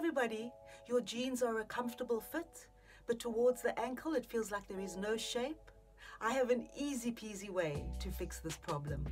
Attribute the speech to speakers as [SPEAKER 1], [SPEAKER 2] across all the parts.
[SPEAKER 1] everybody, your jeans are a comfortable fit, but towards the ankle it feels like there is no shape. I have an easy peasy way to fix this problem.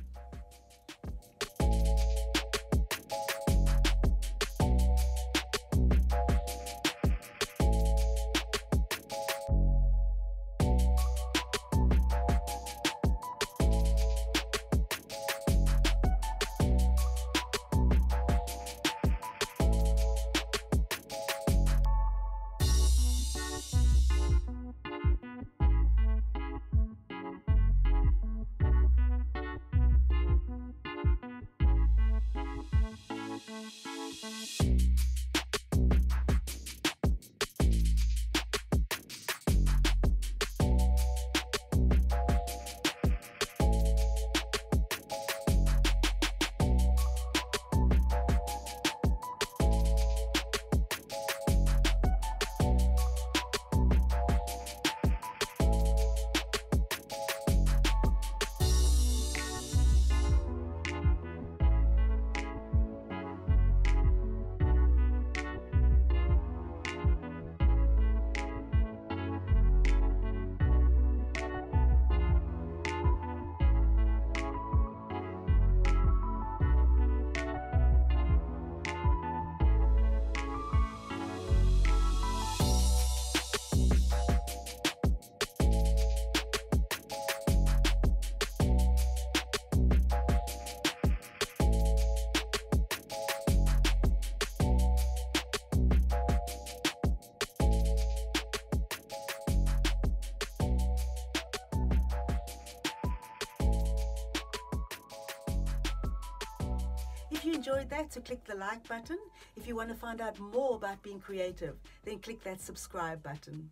[SPEAKER 1] If you enjoyed that, so click the like button. If you want to find out more about being creative, then click that subscribe button.